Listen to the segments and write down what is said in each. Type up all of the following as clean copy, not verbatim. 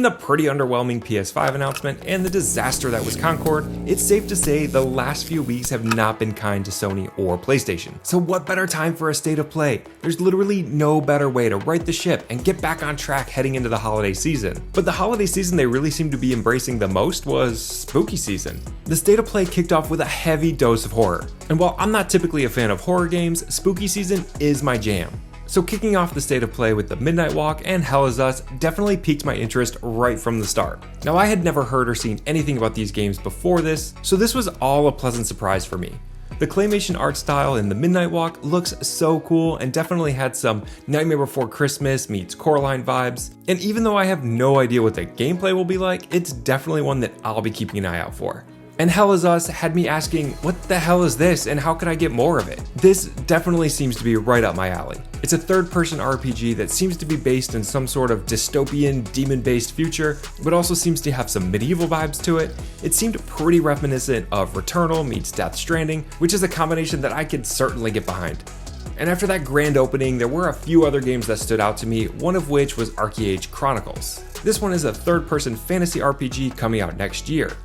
Given the pretty underwhelming PS5 announcement and the disaster that was Concord, it's safe to say the last few weeks have not been kind to Sony or PlayStation. So what better time for a state of play? There's literally no better way to right the ship and get back on track heading into the holiday season. But the holiday season they really seem to be embracing the most was spooky season. The state of play kicked off with a heavy dose of horror. And while I'm not typically a fan of horror games, spooky season is my jam. So kicking off the state of play with the Midnight Walk and Hell Is Us definitely piqued my interest right from the start. Now I had never heard or seen anything about these games before this, so this was all a pleasant surprise for me. The claymation art style in the Midnight Walk looks so cool and definitely had some Nightmare Before Christmas meets Coraline vibes, and even though I have no idea what the gameplay will be like, it's definitely one that I'll be keeping an eye out for. And Hell Is Us had me asking, what the hell is this and how can I get more of it? This definitely seems to be right up my alley. It's a third-person RPG that seems to be based in some sort of dystopian, demon-based future, but also seems to have some medieval vibes to it. It seemed pretty reminiscent of Returnal meets Death Stranding, which is a combination that I could certainly get behind. And after that grand opening, there were a few other games that stood out to me, one of which was Archeage Chronicles. This one is a third-person fantasy RPG coming out next year.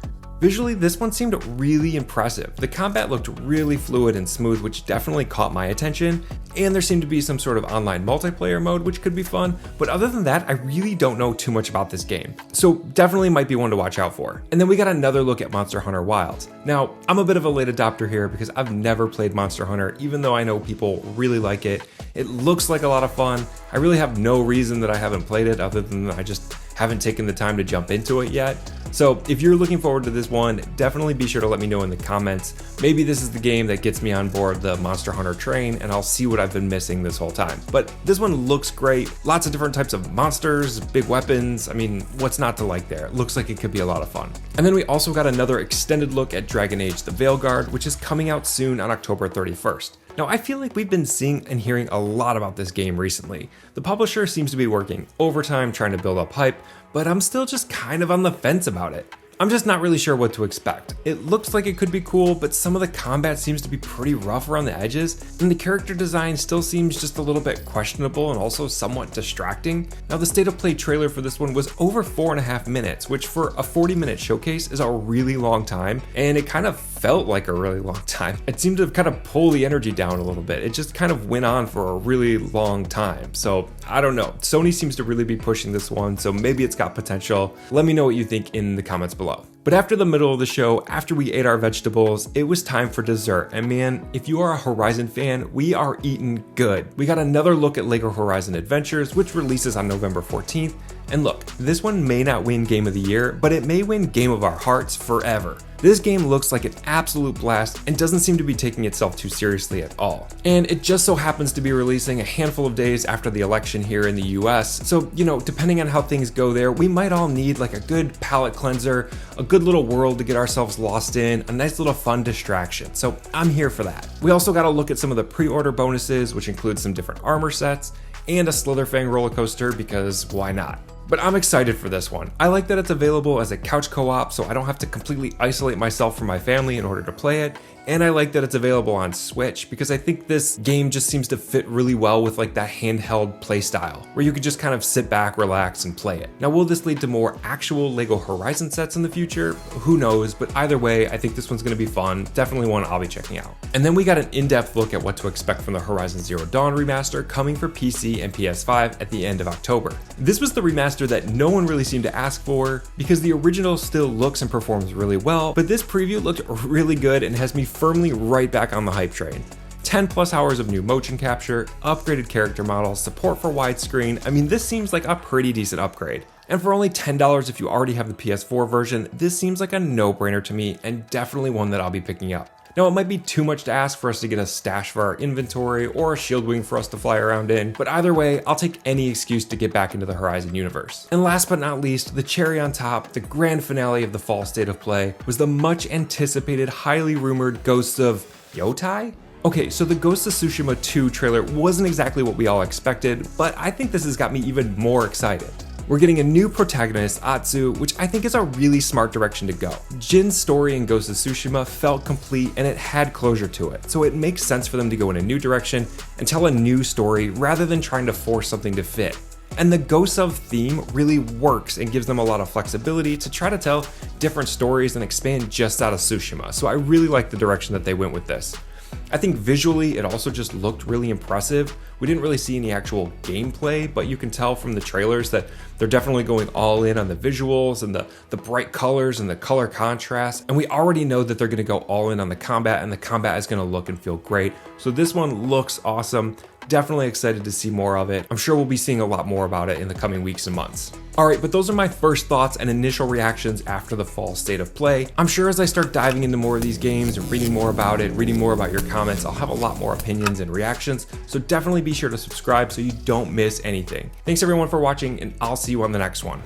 Visually, this one seemed really impressive. The combat looked really fluid and smooth, which definitely caught my attention, and there seemed to be some sort of online multiplayer mode, which could be fun, but other than that, I really don't know too much about this game. So definitely might be one to watch out for. And then we got another look at Monster Hunter Wilds. Now, I'm a bit of a late adopter here because I've never played Monster Hunter, even though I know people really like it. It looks like a lot of fun. I really have no reason that I haven't played it other than I just haven't taken the time to jump into it yet. So if you're looking forward to this one, definitely be sure to let me know in the comments. Maybe this is the game that gets me on board the Monster Hunter train and I'll see what I've been missing this whole time. But this one looks great. Lots of different types of monsters, big weapons. I mean, what's not to like there? It looks like it could be a lot of fun. And then we also got another extended look at Dragon Age the Veilguard, which is coming out soon on October 31st. Now, I feel like we've been seeing and hearing a lot about this game recently. The publisher seems to be working overtime trying to build up hype, but I'm still just kind of on the fence about it. I'm just not really sure what to expect. It looks like it could be cool, but some of the combat seems to be pretty rough around the edges, and the character design still seems just a little bit questionable and also somewhat distracting. Now, the state of play trailer for this one was over 4.5 minutes, which for a 40-minute showcase is a really long time, and it kind of felt like a really long time. It seemed to kind of pull the energy down a little bit. It just kind of went on for a really long time. So I don't know. Sony seems to really be pushing this one, so maybe it's got potential. Let me know what you think in the comments below. But after the middle of the show, after we ate our vegetables, it was time for dessert. And man, if you are a Horizon fan, we are eating good. We got another look at LEGO Horizon Adventures, which releases on November 14th. And look, this one may not win Game of the Year, but it may win Game of Our Hearts forever. This game looks like an absolute blast and doesn't seem to be taking itself too seriously at all. And it just so happens to be releasing a handful of days after the election here in the US. So, you know, depending on how things go there, we might all need like a good palate cleanser, a good little world to get ourselves lost in, a nice little fun distraction. So I'm here for that. We also got to look at some of the pre-order bonuses, which include some different armor sets and a Slitherfang roller coaster because why not? But I'm excited for this one. I like that it's available as a couch co-op, so I don't have to completely isolate myself from my family in order to play it. And I like that it's available on Switch because I think this game just seems to fit really well with like that handheld play style where you could just kind of sit back, relax, and play it. Now, will this lead to more actual LEGO Horizon sets in the future? Who knows, but either way, I think this one's gonna be fun. Definitely one I'll be checking out. And then we got an in-depth look at what to expect from the Horizon Zero Dawn remaster coming for PC and PS5 at the end of October. This was the remaster that no one really seemed to ask for because the original still looks and performs really well, but this preview looked really good and has me firmly right back on the hype train. 10 plus hours of new motion capture, upgraded character models, support for widescreen. I mean, this seems like a pretty decent upgrade. And for only $10 if you already have the PS4 version, this seems like a no-brainer to me and definitely one that I'll be picking up. Now, it might be too much to ask for us to get a stash for our inventory or a shield wing for us to fly around in, but either way, I'll take any excuse to get back into the Horizon universe. And last but not least, the cherry on top, the grand finale of the fall state of play, was the much anticipated, highly rumored Ghosts of Yotei? Okay, so the Ghost of Tsushima 2 trailer wasn't exactly what we all expected, but I think this has got me even more excited. We're getting a new protagonist, Atsu, which I think is a really smart direction to go. Jin's story in Ghost of Tsushima felt complete and it had closure to it, so it makes sense for them to go in a new direction and tell a new story rather than trying to force something to fit. And the Ghosts of theme really works and gives them a lot of flexibility to try to tell different stories and expand just out of Tsushima. So I really like the direction that they went with this. I think visually it also just looked really impressive. We didn't really see any actual gameplay, but you can tell from the trailers that they're definitely going all in on the visuals and the bright colors and the color contrast. And we already know that they're going to go all in on the combat, and the combat is going to look and feel great. So this one looks awesome. Definitely excited to see more of it. I'm sure we'll be seeing a lot more about it in the coming weeks and months. Alright, but those are my first thoughts and initial reactions after the fall state of play. I'm sure as I start diving into more of these games and reading more about it, reading more about your comments, I'll have a lot more opinions and reactions, so definitely be sure to subscribe so you don't miss anything. Thanks everyone for watching, and I'll see you on the next one.